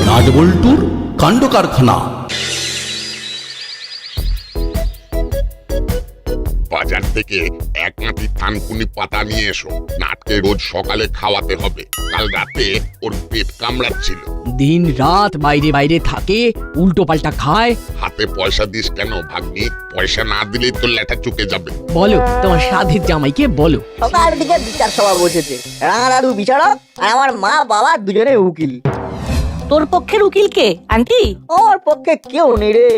নাটবল্টুর কাণ্ড কারখানা। বাজার থেকে এক আঁটি থানকুনি পাতা নিয়ে এসো। নাটকে রোজ সকালে খাওয়াতে হবে। কাল রাতে ওর পেট কামড়াচ্ছিল। দিন রাত বাইরে বাইরে থাকে, উল্টো পাল্টা খায়। হাতে পয়সা দিস কেন ভাগ্নি? পয়সা না দিলেই তো লেঠা চুকে যাবে। বলো তোমার সাধের জামাইকে বলো। সকাল দিকে বিচার সভা বসেছে। রাঙা দাদু বিচারক আর আমার মা বাবা দুজনে উকিল। তোর পক্ষের উকিল কে আন্টি? আমার পক্ষে কেউ নেই রে।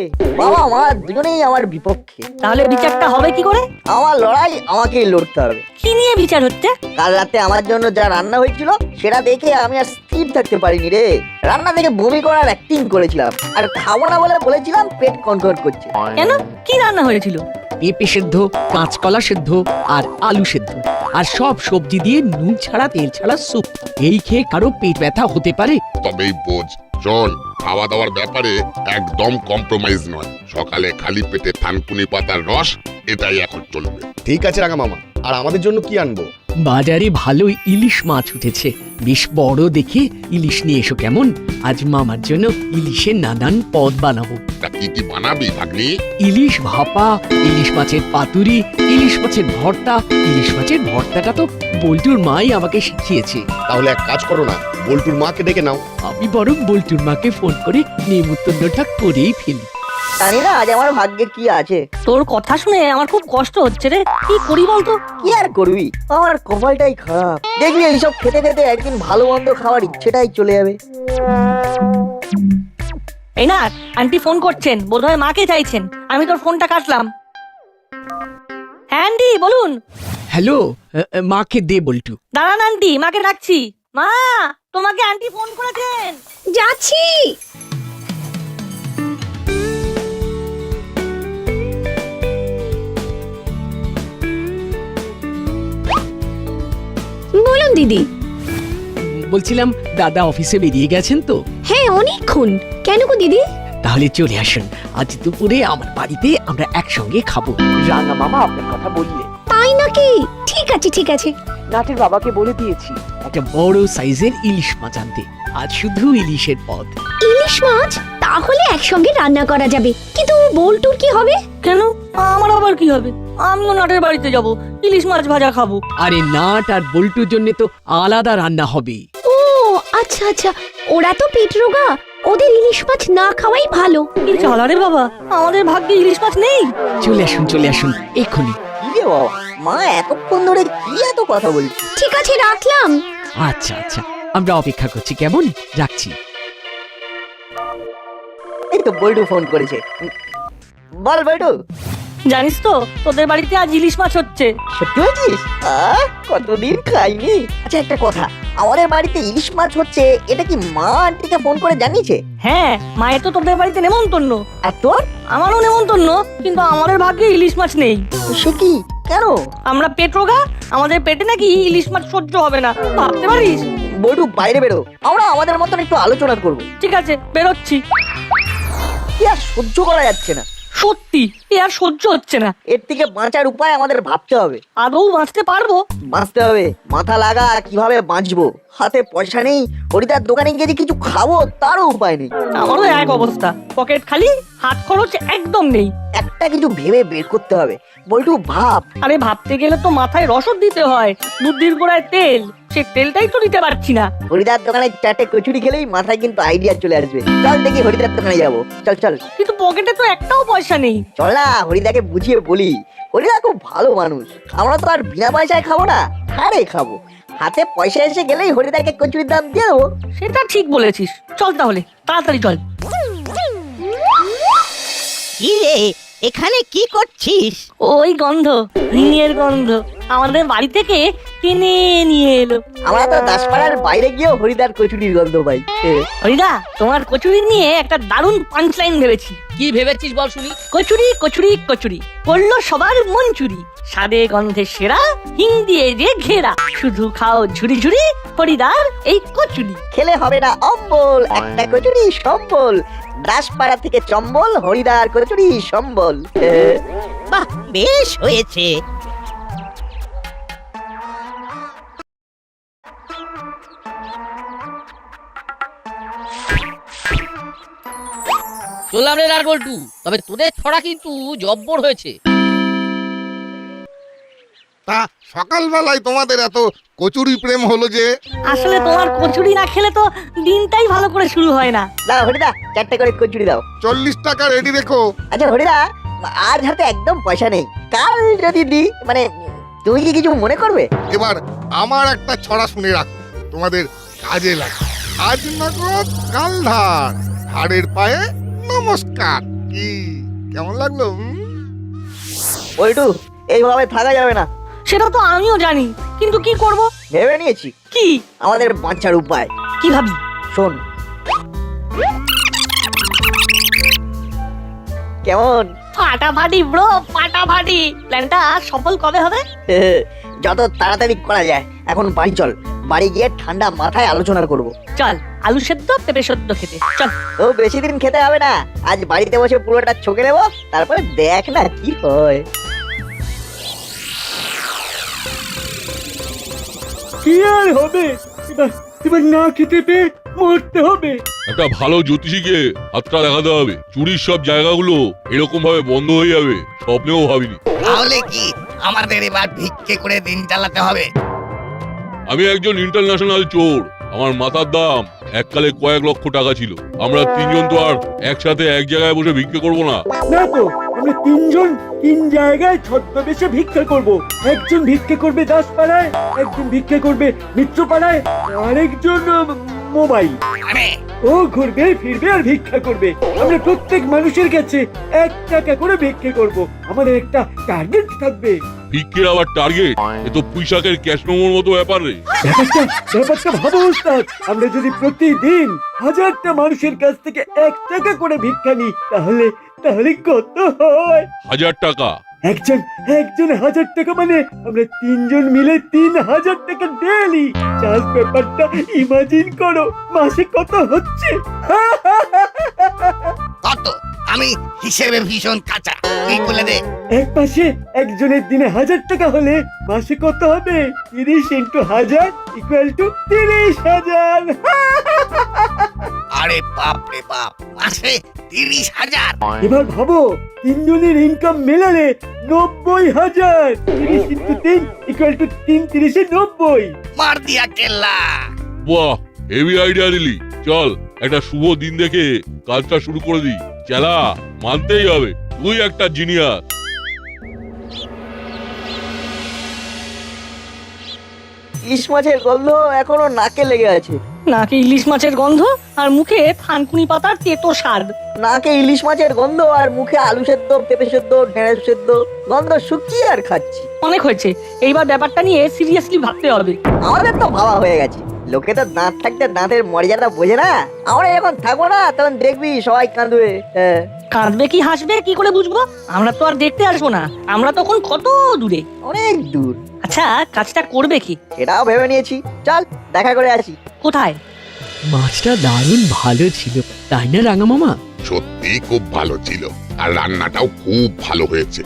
বাবা মা দুজনেই আমার বিপক্ষে। তাহলে বিচারটা হবে কি করে? আমার লড়াই আমাকেই লড়তে হবে। কি নিয়ে বিচার হচ্ছে? কাল রাতে আমার জন্য যা রান্না হয়েছিল সেটা দেখে আমি আর স্থির থাকতে পারিনি রে। রান্না দেখে বমি করার অ্যাক্টিং করেছিলাম, আর খাবো না বলে বলেছিলাম পেট কনকন করছে। কেন, কি রান্না হয়েছিল? পেঁপে সেদ্ধ, কাঁচকলা সেদ্ধ আর আলু সেদ্ধ, আর সব সবজি দিয়ে নুন ছাড়া তেল ছাড়া স্যুপ। এই খেয়ে কারো পেট ব্যথা হতে পারে? তবেই বোঝ। শোন, খাওয়া দাওয়ার ব্যাপারে একদম কম্প্রোমাইজ নয়। সকালে খালি পেটে থানকুনি পাতার রস, এটাই এখন চলবে। ঠিক আছে রাঙা মামা, আর আমাদের জন্য কি আনবো? বাজারে ভালো ইলিশ মাছ উঠেছে, বেশ বড় দেখে ইলিশ নিয়ে এসো কেমন? আজ মামার জন্য ইলিশের নানান পদ বানাবো। তা কি কি বানাবি ভাগ্নি? ইলিশ ভাপা, ইলিশ মাছের পাতুরি, ইলিশ মাছের ভর্তা। ইলিশ মাছের ভর্তাটা তো বল্টুর মাই আমাকে শিখিয়েছে। তাহলে এক কাজ করো না, বল্টুর মাকে ডেকে নাও। আমি বরং বল্টুর মাকে ফোন করে নেমন্তন্নটা করেই ফেলি। জানি না আজ আমার ভাগ্যে কি আছে। তোর কথা শুনে আমার খুব কষ্ট হচ্ছে রে। কি করি বলতো? কি আর করবি, আমার কপালটাই খারাপ। দেখবি এইসব খেতে খেতে একদিন ভালো মন্দ খাওয়ার ইচ্ছেটাই চলে যাবে। এই না, আন্টি ফোন করছেন, বোধহয় মাকে চাইছেন। আমি তোর ফোনটা কাটলাম। হ্যাঁ আন্টি বলুন। হ্যালো, মাকে দে বল্টু। দাঁড়ান আন্টি, মাকে ডাকছি। মা, তোমাকে আন্টি ফোন করেছেন। যাচ্ছি। বলুন দিদি। বলছিলাম দাদা অফিসে বেরিয়ে গেছেন তো? হ্যাঁ অনেকক্ষণ। কেন গো দিদি? তাহলে চলে আসুন, আজ দুপুরে আমার বাড়িতে আমরা একসঙ্গে খাবো। রাঙা মামা আপনার কথা বললে। তাই নাকি? ঠিক আছে ঠিক আছে। নাটের বাবাকে বলে দিয়েছি একটা বড় সাইজের ইলিশ মাছ আনতে। আজ শুধু ইলিশের পদ। ইলিশ মাছ? তাহলে একসঙ্গে রান্না করা যাবে, কিন্তু বল্টুর কি হবে? কেন, আমার আবার কি হবে? আমিও নাটের বাড়িতে যাব, ইলিশ মাছ ভাজা খাবো। আরে নাট আর বল্টুর জন্য তো আলাদা রান্না হবে। ও আচ্ছা আচ্ছা, ওরা তো পেট রোগা, ওদের ইলিশ মাছ না খাওয়াই ভালো। কি চালা রে বাবা, আমাদের ভাগ্যে ইলিশ মাছ নেই। চলে আসুন এক্ষুনি। কি রে বাবা, মা এতক্ষণ ধরে কি এত কথা বলছি? ঠিক আছে রাখলাম। আচ্ছা আচ্ছা, আমরা অপেক্ষা করছি কেমন? রাখছি। এই তো বল্টু ফোন করেছে। বল বল্টু। জানিস তো তোদের বাড়িতে আজ ইলিশ মাছ হচ্ছে। সত্যি বলছিস? কতদিন খাইনি। আচ্ছা একটা কথা, আমাদের বাড়িতে ইলিশ মাছ হচ্ছে, এটা কি মা আন্টিকে ফোন করে জানিয়েছে? হ্যাঁ, মায়ের তো তোদের বাড়িতে নেমন্তন্ন। আর তোর? আমারও নেমন্তন্ন, কিন্তু আমাদের ভাগ্যে ইলিশ মাছ নেই। সে কি, কেন? আমরা পেট রোগা, আমাদের পেটে নাকি ইলিশ মাছ সহ্য হবে না, ভাবতে পারিস? বল্টু বাইরে বেরো, আমরা আমাদের মতন একটু আলোচনা করবো। ঠিক আছে, বেরোচ্ছি। কি আর সহ্য করা যাচ্ছে না। সত্যি এ আর সহ্য হচ্ছে না। এর থেকে বাঁচার উপায় আমাদের ভাবতে হবে। আদৌ বাঁচতে পারবো? বাঁচতে হবে, মাথা লাগা কিভাবে বাঁচবো। হাতে পয়সা নেই, হরিদার দোকানে গিয়ে যে কিছু খাবো তারও উপায় নেই। আমারও এক অবস্থা, পকেট খালি, হাত খরচ একদম নেই। একটা কিছু ভেবে বের করতে হবে। বল্টু ভাব। আরে ভাবতে গেলে তো মাথায় রসদ দিতে হয়, বুদ্ধির গোড়ায় তেল, সে তেলটাই তো দিতে পারছি না। হরিদার দোকানে চারটে কচুরি খেলেই মাথায় কিন্তু আইডিয়া চলে আসবে। চল দেখি হরিদার দোকানে যাবো। চল চল। কিন্তু পকেটে তো একটাও পয়সা নেই। চল না, হরিদাকে বুঝিয়ে বলি। হরিদা খুব ভালো মানুষ, আমরা তো আর বিনা পয়সায় খাবো না, ধারে খাবো। হাতে পয়সা এসে গেলেই হরিদাকে কচুরির দাম দিয়ে দেবো। সেটা ঠিক বলেছিস, চল তাহলে তাড়াতাড়ি চল। কি রে, এখানে কি করছিস? ওই গন্ধ, ঋণের গন্ধ আমাদের বাড়ি থেকে টেনে নিয়ে এলো। আমরা তো দাসপাড়ার বাইরে গিয়েও হরিদার কচুরির গন্ধ পাই। হরিদা, তোমার কচুরি নিয়ে একটা দারুণ পাঞ্চলাইন ভেবেছি। কি ভেবেছিস বল শুনি? কচুরি কচুরি কচুরি করলো সবার মন চুরি, স্বাদে গন্ধে সেরা, হিং দিয়ে যে ঘেরা, শুধু খাও ঝুড়ি ঝুড়ি হরিদার এই কচুরি। খেলে হবে না অম্বল, একটা কচুরি সম্বল। দাসপাড়া থেকে চম্বল, হরিদার কচুরি সম্বল। বাহ, বেশ হয়েছে। চললাম রে নাট বল্টু, তবে তোদের ছড়া কিন্তু জব্বর হয়েছে। তা সকালবেলায় তোমাদের এত কচুরি প্রেম হলো যে? আসলে তোমার কচুরি না খেলে তো দিনটাই ভালো করে শুরু হয় না। দাও হরিদা 4টে করে কচুরি দাও। 40 টাকা রেডি রেখো। আচ্ছা হরিদা, আজ হাতে একদম পয়সা নেই, কাল যদি দিই, মানে তুমি কি কিছু মনে করবে? এবার আমার একটা ছড়া শুনে রাখো, তোমাদের কাজে লাগে। আজ নগদ কাল ধার, ধারের পায়ে নমস্কার। কি কেমন লাগলো? ওইটু, এইভাবে থাকা যাবে না। সেটা তো আমিও জানি, কিন্তু কি করব? ভেবে নিয়েছি কি? আমাদের বাঁচার উপায়। কি ভাবি? শোন, কেমন? ফাটাফাটি ব্রো, ফাটাফাটি। প্ল্যানটা সফল কবে হবে? যত তাড়াতাড়ি করা যায়। এখন বাড়ি চল, বাড়ি গিয়ে ঠান্ডা মাথায় আলোচনা করব। চল আলু সেদ্ধ পেঁপে সেদ্ধ খেতে চল। ও বেশি দিন খেতে হবে না, আজ বাড়িতে বসে পুরোটা ছকে নেবো, তারপরে দেখ না কি হয়। কি আর হবে, এবার না খেতে পেয়ে মরতে হবে। একটা ভালো জ্যোতিষীকে হাতটা দেখাতে হবে, চুরির সব জায়গাগুলো এরকম ভাবে বন্ধ হয়ে যাবে স্বপ্নেও ভাবিনি। তাহলে কি আমাদের এবার ভিক্ষে করে দিন চালাতে হবে? আমি একজন ইন্টারন্যাশনাল চোর, আমার মাথার দাম এককালে কয়েক লক্ষ টাকা ছিল। আমরা তিনজন তো আর একসাথে এক জায়গায় বসে ভিক্ষে করবো না। না তো, আমরা তিনজন 3 জায়গায় ছদ্মবেশে ভিক্ষা করব। একজন ভিক্ষে করবে দাসপাড়ায়, একজন ভিক্ষে করবে মিত্রপাড়ায়, আরেকজন মোবাইল। ও ঘুরবে ফিরবে আর ভিক্ষা করবে। আমরা প্রত্যেক মানুষের কাছে 1 টাকা করে ভিক্ষে করব। আমাদের একটা টার্গেট থাকবে। ভিক্ষের আবার টার্গেট? এ তো পুঁইশাকের ক্যাশ মেমোর মতো ব্যাপার রে। ব্যাপারটা ভাবো ওস্তাদ, আমরা যদি প্রতিদিন 1000টা মানুষের কাছ থেকে 1 টাকা করে ভিক্ষা নিই, তাহলে কত হয়? 1000 টাকা? একজন 1000 টাকা, মানে আমরা 3 জন মিলে 3000 টাকা ডেইলি। জাস্ট ব্যাপারটা ইমাজিন করো, মাসে কত হচ্ছে? কত? আমি হিসেবে ভীষণ কাঁচা, তুই বলে দে। এক মাসে একজনের দিনে 1000 টাকা হলে মাসে কত হবে? 30 × 1000 = 30,000। আরে বাপ রে বাপ, মাসে 30,000! এবার ভাবো, 3 জনের ইনকাম মেলালে 90,000। 30 × 3 = 3 × 90। মার দিয়া কেল্লা। বাহ, হেভি আইডিয়া দিলি। চল একটা শুভ দিন দেখে কাজটা শুরু করে দিই। চালা, মানতেই হবে তুই একটা জিনিয়াস। ইলিশ মাছের গন্ধ এখনো নাকে লেগে আছে। নাকে ইলিশ মাছের গন্ধ আর মুখে থানকুনি পাতার তেতো স্বাদ। নাকে ইলিশ মাছের গন্ধ আর মুখে আলু সেদ্ধ, পেঁপে সেদ্ধ, ঢেঁড়স সেদ্ধ, গন্ধ শুকিয়ে আর খাচ্ছি। অনেক হয়েছে, এইবার ব্যাপারটা নিয়ে সিরিয়াসলি ভাবতে হবে। আমাদের তো ভাবা হয়ে গেছে, লোকে তো দাঁত থাকতে দাঁতের মর্যাদা বোঝে না। আমরা যখন থাকবো না, তখন দেখবি সবাই কাঁদবে। কাঁদবে কি হাসবে কি করে বুঝবো? আমরা তো আর দেখতে আসবো না, আমরা তখন কত দূরে। অনেক দূর। আচ্ছা, কাজটা করবে কি? এটাও ভেবে নিয়েছি, চল দেখা করে আসি। কোথায়? মাছটা দারুণ ভালো ছিল, তাই না রাঙা মামা? সত্যি খুব ভালো ছিল, আর রান্নাটাও খুব ভালো হয়েছে,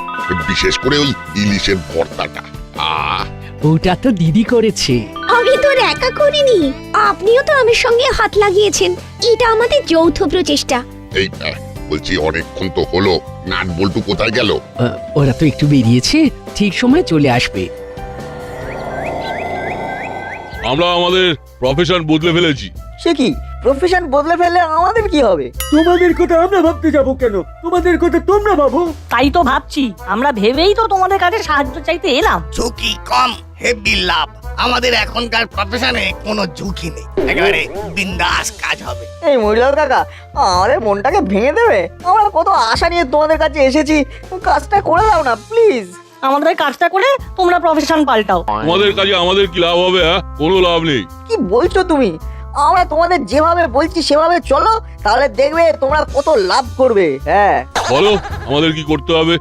বিশেষ করে ওই ইলিশের ভর্তাটা। ওটা তো দিদি করেছে। আমি তো আর একা করিনি, আপনিও তো আমার সঙ্গে হাত লাগিয়েছেন। এটা আমাদের যৌথ প্রচেষ্টা। এই বলছি, অনেকক্ষণ তো হলো, নাট বল্টু কোথায় গেল? ওরা তো একটু বেরিয়েছে, ঠিক সময় চলে আসবে। আমরা আমাদের প্রফেশন বদলে ফেলেছি। সে কি, প্রফেশন বদলে ফেললে আমাদের কি হবে? তোমাদের কথা আমরা ভাবতে যাব কেন? তোমাদের কথা তোমরা ভাবো। তাই তো ভাবছি, আমরা ভেবেই তো তোমাদের কাছে সাহায্য চাইতে এলাম। ঝুঁকি কম, হেভি লাভ। আমাদের এখনকার প্রফেশনে কোনো ঝুঁকি নেই, একেবারে বিন্দাস কাজ হবে। এই মহিলার কাকা, আমাদের মনটাকে ভেঙে দেবে। আমরা কত আশা নিয়ে তোমাদের কাছে এসেছি, কাজটা করে দাও না প্লিজ। আমাদের কাজটা করে তোমরা প্রফেশন পাল্টাও। তোমাদের কাজে আমাদের কি লাভ হবে? কোনো লাভ নেই। কি বলছো তুমি? আমরা তোমাদের যেভাবে বলছি সেভাবে চলো, তাহলে দেখবে তোমরা কত লাভ করবে। হ্যাঁ, বলো আমাদের কি করতে হবে?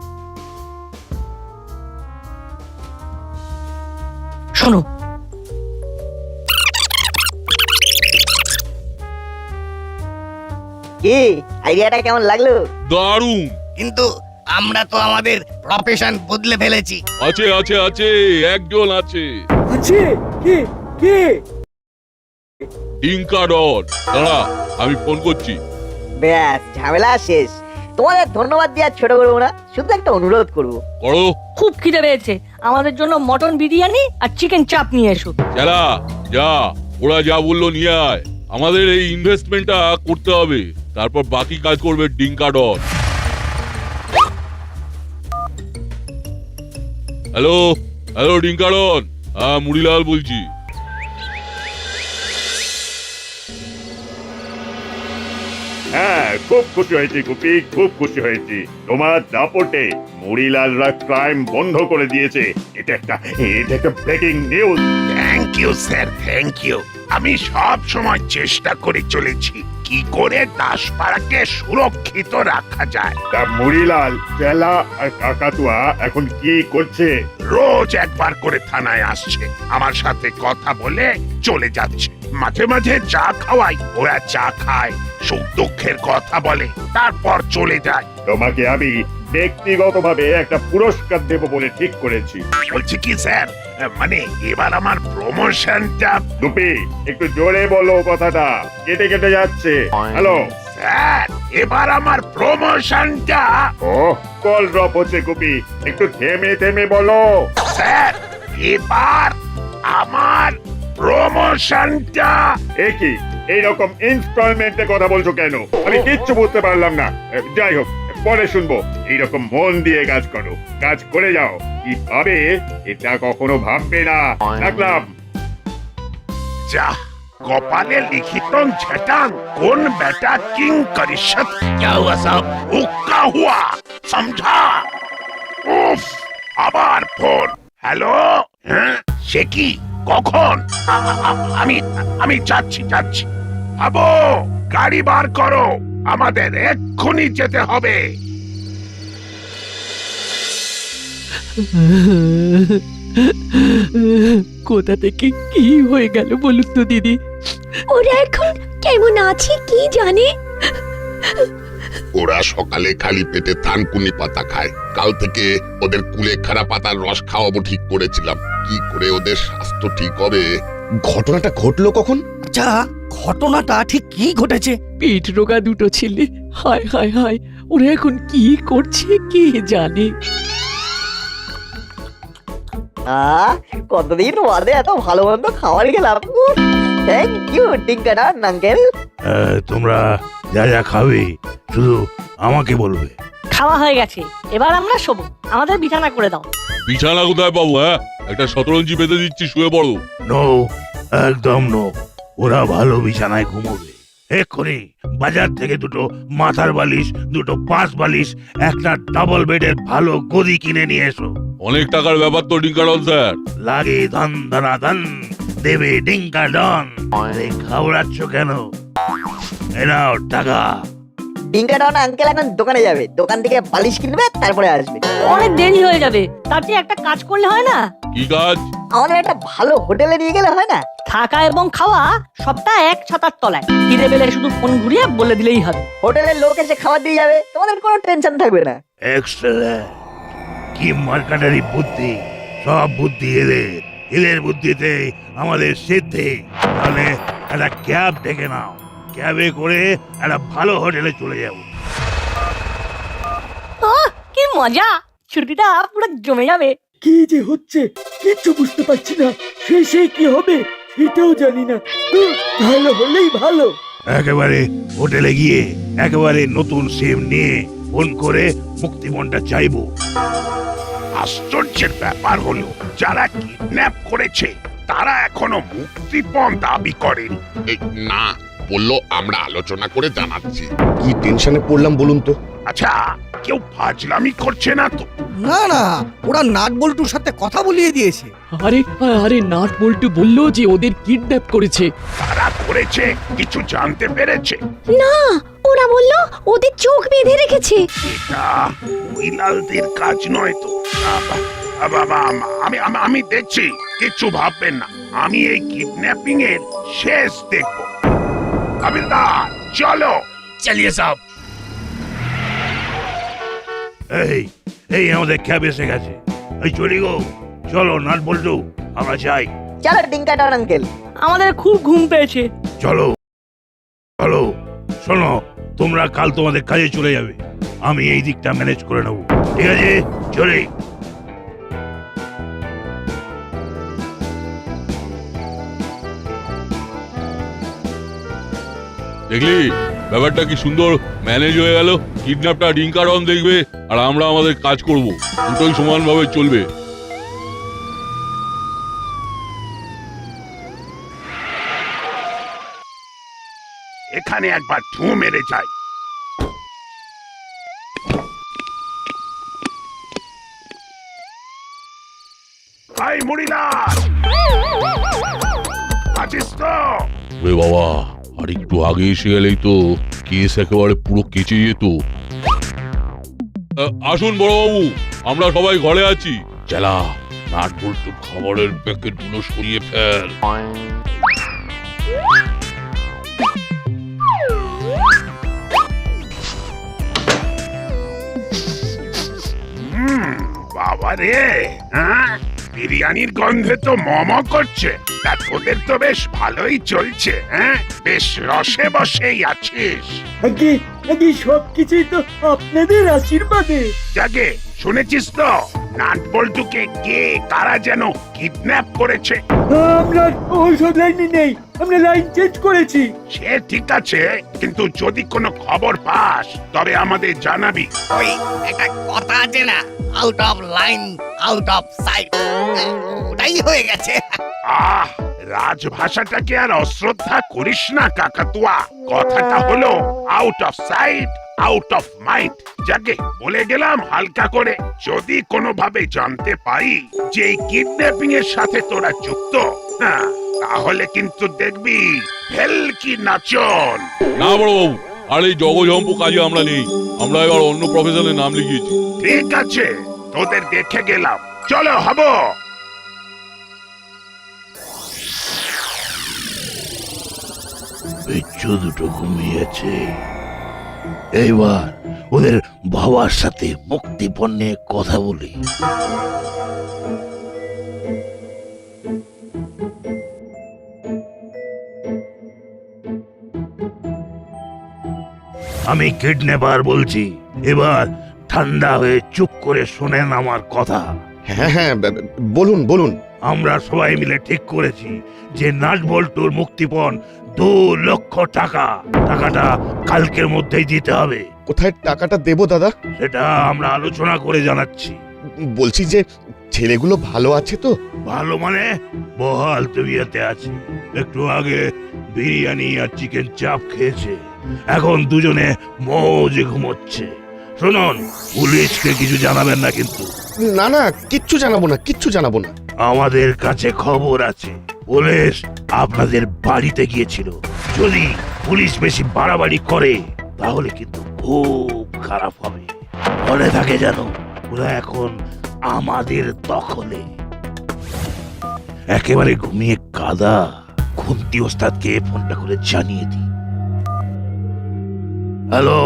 শোনো, কি আইডিয়াটা কেমন লাগলো? দারুণ। কিন্তু আমরা তো আমাদের প্রফেশন বদলে ফেলেছি। আছে আছে আছে, একজন আছে। আছে? কে? ডিঙ্কা ডট। দাঁড়া, আমি ফোন করছি। ব্যাস ঝামেলা শেষ। তোমাদের ধন্যবাদ দেওয়ার ছোট করবো না, শুধু একটা অনুরোধ করবো। করো। খুব খিদে পেয়েছে, আমাদের জন্য মটন বিরিয়ানি আর চিকেন চাপ নিয়ে এসো। চালা যা, ওরা যা বললো নিয়ে আয়। আমাদের এই ইনভেস্টমেন্টটা করতে হবে, তারপর বাকি কাজ করবে ডিঙ্কা ডট। হ্যালো হ্যালো ডিঙ্কা ডট, হ্যাঁ মুড়িলাল বলছি। হ্যাঁ, খুব খুশি হয়েছি গুপি, খুব খুশি হয়েছি। তোমার দাপটে মুড়িলালরা ক্রাইম বন্ধ করে দিয়েছে। এটা একটা breaking news. Thank you sir, thank you. আমি সব সময় চেষ্টা করে চলেছি কি করে দাসপাড়াকে সুরক্ষিত রাখা যায়। তা মুড়িলাল, চেলা আর কাকাতুয়া এখন কি করছে? রোজ একবার করে থানায় আসছে, আমার সাথে কথা বলে চলে যাচ্ছে। মাঝে মাঝে চা খাওয়াই, ওরা চা খায়, সুখ দুঃখের কথা বলে, তারপর চলে যায়। তোমাকে আমি ব্যক্তিগতভাবে একটা পুরস্কার দেব বলে ঠিক করেছি। বলছি কি স্যার, মানে এবার আমার প্রমোশনটা। গুপি, একটু জোরে বলো, কথাটা কেটে কেটে যাচ্ছে। হ্যালো স্যার, এবার আমার প্রমোশনটা। ও, কল ড্রপ হচ্ছে গুপি, একটু থেমে থেমে বলো। স্যার, এবার আমার প্রমোশনটা। একই এইরকম ইনস্টলমেন্টে কথা বলছো কেন? আমি কিচ্ছু বুঝতে পারলাম না। যাই হোক, পরে শুনবো। এইরকম মন দিয়ে কাজ করো, কাজ করে যাও। কি ভাবে এটা কখনো ভাববে না। রাখলাম। যা কপালে লিখিত झटान कौन बेटा किंग करिशत क्या हुआ साहब हुक्का हुआ समझा। उफ, আবার ফোন। হ্যালো, হ্যাঁ সে কি, কখন? আমি যাচ্ছি। আবো, গাড়ি বার করো, আমাদের এক্ষুনি যেতে হবে। কোথা থেকে কি হয়ে গেল বলুন তো দিদি। ওরা এখন কেমন আছে কি জানে। ওরা সকালে খালি পেটে থানকুনি পাতা খায়। কাল থেকে ওদের কুলেখাড়া পাতার রস খাওয়াবো ঠিক করেছিলাম। কি করে ওদের স্বাস্থ্য ঠিক হবে? ঘটনাটা ঘটলো কখন? আচ্ছা, ঘটনাটা ঠিক কি ঘটেছে? পেট রোগা দুটো ছেলে, হায় হায় হায়, ওরা এখন কি করছে কে জানে। কতদিন বাদে এত ভালো মন্দ খাবার খেলাম। থ্যাংক ইউ ডিঙ্কাডন আঙ্কেল। তোমরা যা যা খাবে শুধু আমাকে বলবে। খাওয়া হয়ে গেছে, এবার আমরা শোবো, আমাদের বিছানা করে দাও। বিছানা কোথায় পাবো? হ্যাঁ, একটা শতরঞ্জি বেঁধে দিচ্ছি, শুয়ে পড়ো। নো, একদম নো। ওরা ভালো বিছানায় ঘুমোবে। এক্ষুনি বাজার থেকে দুটো মাথার বালিশ, দুটো পাঁচ বালিশ, একটা ডাবল বেডের ভালো গদি কিনে নিয়ে এসো। অনেক টাকার ব্যাপার তো ডিঙ্কাডন স্যার। লাগে ধন ধনাধন, দেবে ডিঙ্কা ডন। খাওয়াচ্ছ কেন? এনাও টাকা। ডিঙ্কাডন আঙ্কেল এখন দোকানে যাবে, দোকান থেকে বালিশ কিনবে, তারপরে আসবে। অনেক দেরি হয়ে যাবে, তার চেয়ে একটা কাজ করলে হয় না? কি কাজ? আমাদের একটা ভালো হোটেলে নিয়ে গেলে হয় না? থাকা এবং খাওয়া সবটা এক ছাতার তলায়। খিদে পেলে শুধু ফোন ঘুরিয়ে বলে দিলেই হবে। হোটেলের লোক এসে খাবার দিয়ে যাবে, তোমাদের কোনো টেনশন থাকবে না। এক্সেলেন্ট! কি মার্কাটারি বুদ্ধি! সব বুদ্ধি এদের বুদ্ধিতে আমাদের সিদ্ধি। তাহলে একটা ক্যাব ডেকে নাও, ক্যাবে করে একটা ভালো হোটেলে চলে যাবো। কি মজা, ছুটিটা পুরো জমে যাবে। কি যে হচ্ছে কিচ্ছু বুঝতে পারছি না। শেষে কি হবে সেটাও জানি না। ভালো হলেই ভালো। একেবারে হোটেলে গিয়ে একেবারে নতুন সিম নিয়ে ফোন করে মুক্তিপণটা চাইবো। আশ্চর্যের ব্যাপার হলো, যারা কিডন্যাপ করেছে তারা এখনো মুক্তিপণ দাবি করেনি। না, বললো আমরা আলোচনা করে জানাচ্ছি। কি টেনশনে পড়লাম বলুন তো। আচ্ছা, কেউ ফাজলামি করছে না তো? না না, ওরা নাট বল্টুর সাথে কথা বলিয়ে দিয়েছে। আরে আরে, নাট বল্টু বললো যে ওদের কিডন্যাপ করেছে। তারা করেছে কিছু জানতে পেরেছে? না, ওরা বলল ওদের চোখ বেঁধে রেখেছে। এটা মহিলাদের কাজ নয় তো। আমি দেখছি, কিছু ভাববেন না। আমি এই কিডন্যাপিং এর শেষ দেখব। হাবিলদার, চলো। চালিয়ে সব। এই আমাদের ক্যাব এসে গেছে। এই চলি গো, চলো নাট বল্টু, আমরা যাই। চলো ডিঙ্কাডন আঙ্কেল। আমাদের খুব ঘুম পেয়েছে, চলো চলো, শোনো, তোমরা কাল তোমাদের কাজে চলে যাবে, আমি এই দিকটা ম্যানেজ করে নেবো, ঠিক আছে? চলে দেখলি ব্যাপারটা কি সুন্দর ম্যানেজ হয়ে গেল। কিডন্যাপটা ডিঙ্কারন দেখবে আর আমরা আমাদের কাজ করব, দুটোই সমানভাবে চলবে। এখানে একবার ঠু মেরে যাই। হাই মুড়িলাল, আছিস তো? ওরে বাবা, আর একটু আগে এসে গেলেই তো কেস একেবারে পুরো কেচে যেত। আসুন বড়বাবু, আমরা সবাই ঘরে আছি। চালা, নাট বল্টুর খাবারের প্যাকেটগুলো সরিয়ে ফেল। বাবা রে, হ্যাঁ, বিরিয়ানির গন্ধে তো মম করছে। তা তোদের তো বেশ ভালোই চলছে, হ্যাঁ, বেশ রসে বসেই আছিস। আগে আগে সবকিছুই তো আপনাদের আশীর্বাদে। যাকে শুনেছিস তো, নাট বল্টুকে কে কারা যেন কিডন্যাপ করেছে? আমরা ওইসব লাইনে নেই, আমরা লাইন চেঞ্জ করেছি। সে ঠিক আছে, কিন্তু যদি কোনো খবর পাস তবে আমাদের জানাবি। ওই একটা কথা আছে না, out of line out of sight, ওটাই হয়ে গেছে। আহ, রাজভাষাটাকে আর অশ্রদ্ধা করিস না কাকাতুয়া। কথাটা হলো out of sight out of mind. যাকে বলে গেলাম হালকা করে। যদি কোনোভাবে জানতে পারি যে এই কিডন্যাপিং এর সাথে তোরা যুক্ত, হ্যাঁ, তাহলে কিন্তু দেখবি ভেলকি নাচন। না বড়বাবু, আর এই জগজম্পু কাজে আমরা নেই, আমরা এবার অন্য প্রফেশনে নাম লিখিয়েছি। ঠিক আছে, তোদের দেখে গেলাম, চলো হব। বিচ্ছু দুটো ঘুমিয়েছে, এইবার ওদের বাবার সাথে মুক্তিপণ নিয়ে কথা বলি। আমি কিডন্যাপার বলছি, এবার ঠান্ডা হয়ে চুপ করে শোনেন আমার কথা। হ্যাঁ হ্যাঁ, বলুন বলুন। আমরা সবাই মিলে ঠিক করেছি যে নাট বল্টুর মুক্তিপণ 2 লক্ষ টাকা। টাকাটা কালকের মধ্যেই দিতে হবে। কোথায় টাকাটা দেবো দাদা? সেটা আমরা আলোচনা করে জানাচ্ছি। বলছি যে ছেলেগুলো ভালো আছে তো? ভালো মানে বহাল তবিয়তে আছে। একটু আগে বিরিয়ানি আর চিকেন চাপ খেয়েছে, এখন দুজনে মৌজে ঘুমোচ্ছে। শুনুন, পুলিশকে কিছু জানাবেন না কিন্তু। না না, কিচ্ছু জানাবো না, কিচ্ছু জানাবো না। আমাদের কাছে খবর আছে, পুলিশ আপনাদের বাড়িতে গিয়েছিল। যদি পুলিশ বেশি বাড়াবাড়ি করে তাহলে কিন্তু খুব খারাপ হবে। মনে থাকে যেন ওরা এখন আমাদের দখলে। একেবারে ঘুমিয়ে কাদা। খুন্তি ওস্তাদকে ফোনটা করে জানিয়ে দি। হ্যালো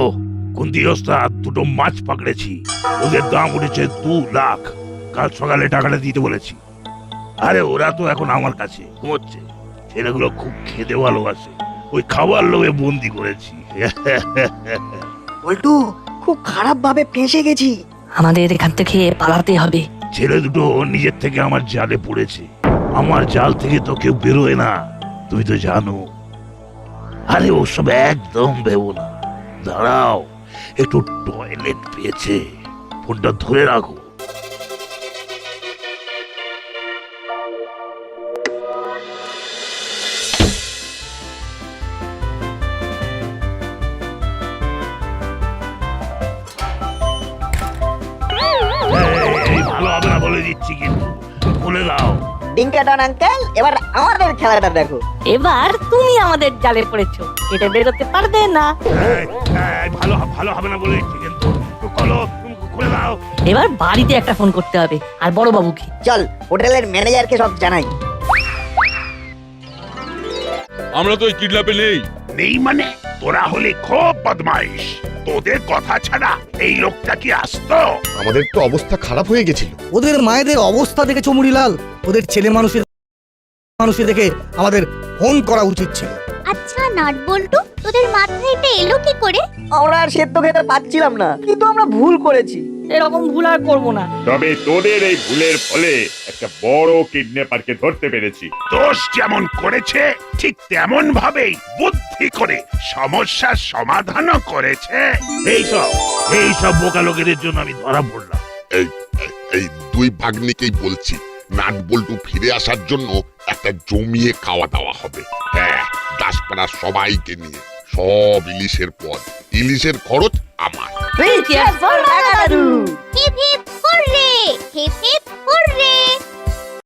খুন্তি ওস্তাদ, 2টো মাছ পাকড়েছি, ওদের দাম উঠেছে 2 লাখ। কাল সকালে টাকাটা দিতে বলেছি। আরে ওরা তো এখন আমার কাছে ঘুমোচ্ছে। ছেলেগুলো খুব খেতে ভালোবাসে, ওই খাবার লোভে বন্দি করেছি। বল্টু, খুব খারাপ ভাবে ফেঁসে গেছি। আমাদের এখান থেকে পালাতে হবে। ছেলে দুটো নিজের থেকে আমার জালে পড়েছে। আমার জাল থেকে তো কেউ বেরোয় না, তুমি তো জানো। আরে ওসব একদম ভেবো না। দাঁড়াও, একটু টয়লেট পেয়েছে, ফোনটা ধরে রাখো। এই ভালো হবে না বলে দিচ্ছি, কিন্তু বলে দাও। ডিঙ্কাটন আঙ্কেল, এবার আমাদের খেলাটা দেখো। এবার তুমি আমাদের জালে পড়েছো, কেটে বেরোতে পারবে না। ভালো ভালো হবে না বলে দিচ্ছি, কিন্তু খুলে দাও। এবার বাড়িতে একটা ফোন করতে হবে, আর বড় বাবুকে। চল, হোটেলের ম্যানেজারকে সব জানাই। আমরা তো এই কিডন্যাপে নেই। নেই মানে? তোরা হলে খুব বদমাইশ। তোদের কথা ছাড়া এই লোকটা কি আসতো? আমাদের তো অবস্থা খারাপ হয়ে গেছিল। ওদের মায়েদের অবস্থা দেখে চমুড়িলাল, ওদের ছেলে মানুষের মানুষই দেখে আমাদের ফোন করা উচিত ছিল। আচ্ছা নাট বল্টু, তোদের মাথায় এটা এলো কি করে? আমরা আর সেদ্ধ খেতে পাচ্ছিলাম না, কিন্তু আমরা ভুল করেছি। এরকম ভুল আর করবো না। তবে তোদের এই ভুলের ফলে একটা বড় কিডন্যাপারকে ধরতে পেরেছি। দোষ যেমন করেছে ঠিক তেমন ভাবেই বুদ্ধি করে সমস্যার সমাধানও করেছে। এইসব বোকা লোকেদের জন্য আমি ধরা পড়লাম। এই দুই ভাগ্নিকেই বলছি, নাট বল্টু ফিরে আসার জন্য একটা জমিয়ে খাওয়া দাওয়া হবে। হ্যাঁ, দাসপাড়ার সবাইকে নিয়ে সব ইলিশের পদ, ইলিশের খরচ আমার। Hip hip hurray! Hip hip hurray!